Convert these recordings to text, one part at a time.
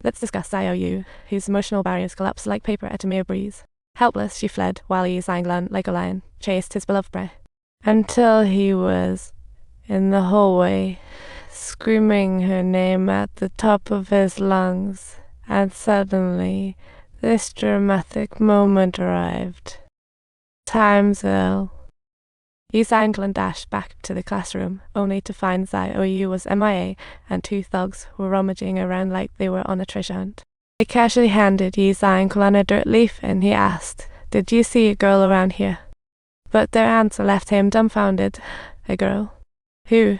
Let's discuss Xiaoyu, whose emotional barriers collapsed like paper at a mere breeze. Helpless, she fled, while Xianglun, like a lion, chased his beloved prey. Until he was in the hallway, screaming her name at the top of his lungs, and suddenly, this dramatic moment arrived. Time's ill. Xianglun dashed back to the classroom, only to find Xiaoyu was MIA, and two thugs were rummaging around like they were on a treasure hunt. They casually handed Xianglun a dirt leaf, and he asked, "Did you see a girl around here?" But their answer left him dumbfounded. A girl? Who?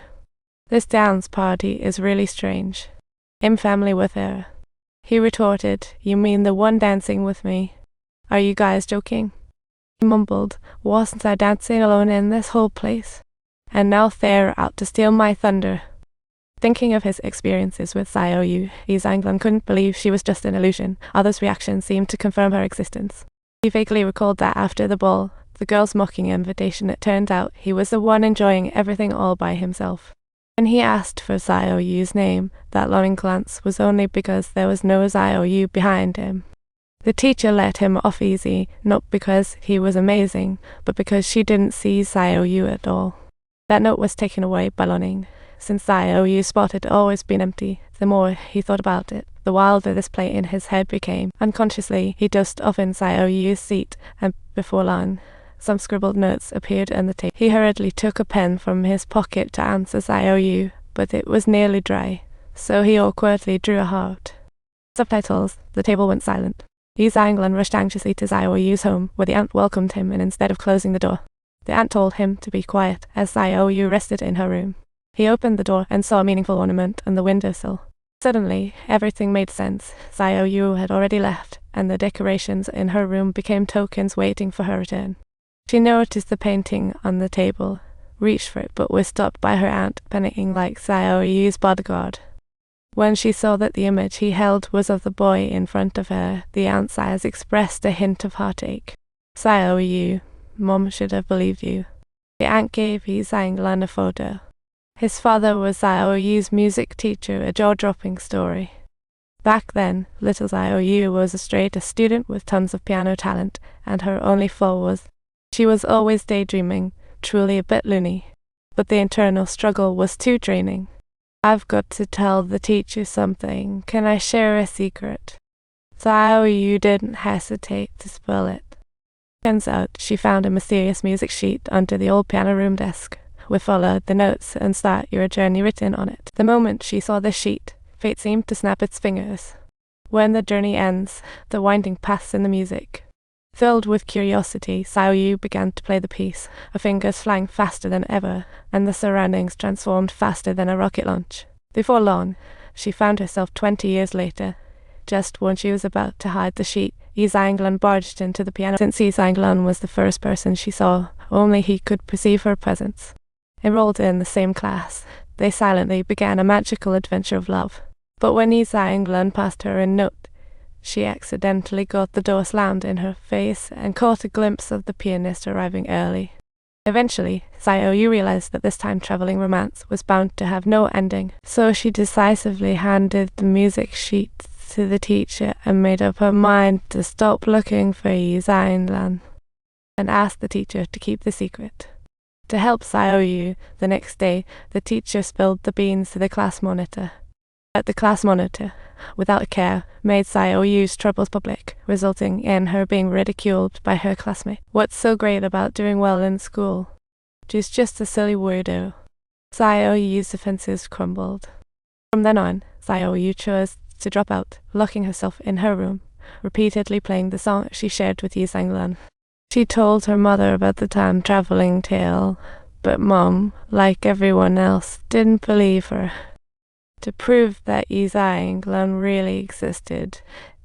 This dance party is really strange. I'm family with her. He retorted, "You mean the one dancing with me? Are you guys joking?" He mumbled, "Wasn't I dancing alone in this whole place? And now they're out to steal my thunder." Thinking of his experiences with Xiaoyu, Xianglun couldn't believe she was just an illusion. Others' reactions seemed to confirm her existence. He vaguely recalled that after the ball, the girl's mocking invitation, it turned out he was the one enjoying everything all by himself. When he asked for Xiaoyu's name, that longing glance was only because there was no Xiaoyu behind him. The teacher let him off easy, not because he was amazing, but because she didn't see Xiaoyu at all. That note was taken away by longing. Since Xiaoyu's spot had always been empty, the more he thought about it, the wilder this play in his head became. Unconsciously, he dusted off in Xiaoyu's seat, and before long, some scribbled notes appeared on the table. He hurriedly took a pen from his pocket to answer Xiaoyu, but it was nearly dry, so he awkwardly drew a heart. Subtitles. The table went silent. Xianglun rushed anxiously to Xiaoyu's home, where the aunt welcomed him, and instead of closing the door, the aunt told him to be quiet as Xiaoyu rested in her room. He opened the door and saw a meaningful ornament on the windowsill. Suddenly, everything made sense. Xiaoyu had already left, and the decorations in her room became tokens waiting for her return. She noticed the painting on the table, reached for it, but was stopped by her aunt, panicking like Xiaoyu's bodyguard. When she saw that the image he held was of the boy in front of her, the aunt's eyes expressed a hint of heartache. "Xiaoyu, Mom should have believed you." The aunt gave Xianglun a photo. His father was Xiaoyu's music teacher, a jaw-dropping story. Back then, little Xiaoyu was a straight-A student with tons of piano talent, and her only flaw was she was always daydreaming, truly a bit loony. But the internal struggle was too draining. "I've got to tell the teacher something. Can I share a secret?" Xiaoyu didn't hesitate to spill it. Turns out she found a mysterious music sheet under the old piano room desk, with "Follow the notes and start your journey" written on it. The moment she saw this sheet, fate seemed to snap its fingers. When the journey ends, the winding paths in the music. Filled with curiosity, Xiaoyu began to play the piece, her fingers flying faster than ever, and the surroundings transformed faster than a rocket launch. Before long, she found herself 20 years later. Just when she was about to hide the sheet, Xianglun barged into the piano. Since Xianglun was the first person she saw, only he could perceive her presence. Enrolled in the same class, they silently began a magical adventure of love. But when Xianglun passed her a note, she accidentally got the door slammed in her face and caught a glimpse of the pianist arriving early. Eventually, Xiaoyu realized that this time-traveling romance was bound to have no ending, so she decisively handed the music sheet to the teacher and made up her mind to stop looking for Xianglun, and asked the teacher to keep the secret. To help Xiaoyu, the next day, the teacher spilled the beans to the class monitor. But the class monitor, without care, made Xiaoyu's troubles public, resulting in her being ridiculed by her classmate. "What's so great about doing well in school? She's just a silly weirdo." Xiaoyu's defenses crumbled. From then on, Xiaoyu chose to drop out, locking herself in her room, repeatedly playing the song she shared with Xianglun. She told her mother about the time-traveling tale, but Mom, like everyone else, didn't believe her. To prove that Xianglun really existed,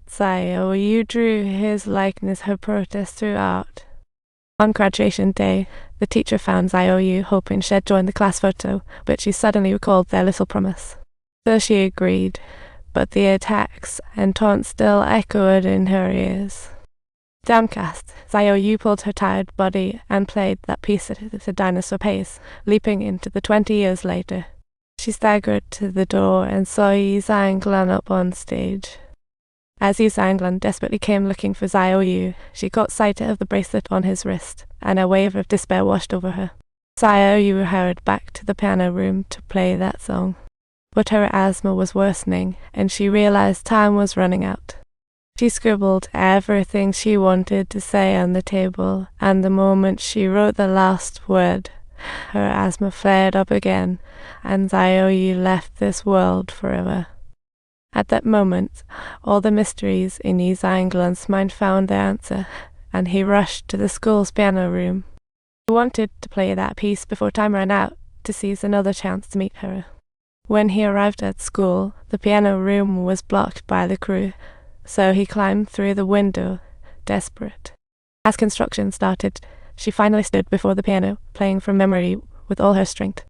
Xiaoyu drew his likeness her protest throughout. On graduation day, the teacher found Xiaoyu hoping she'd join the class photo, but she suddenly recalled their little promise. So she agreed, but the attacks and taunts still echoed in her ears. Downcast, Xiaoyu pulled her tired body and played that piece at a dinosaur pace, leaping into the 20 years later. She staggered to the door and saw Xianglun up on stage. As Xianglun desperately came looking for Xiaoyu, she caught sight of the bracelet on his wrist, and a wave of despair washed over her. Xiaoyu hurried back to the piano room to play that song. But her asthma was worsening, and she realized time was running out. She scribbled everything she wanted to say on the table, and the moment she wrote the last word, her asthma flared up again, and Xiaoyu left this world forever. At that moment, all the mysteries in Xianglun's mind found their answer, and he rushed to the school's piano room. He wanted to play that piece before time ran out, to seize another chance to meet her. When he arrived at school, the piano room was blocked by the crew, so he climbed through the window, desperate. As construction started, she finally stood before the piano, playing from memory with all her strength.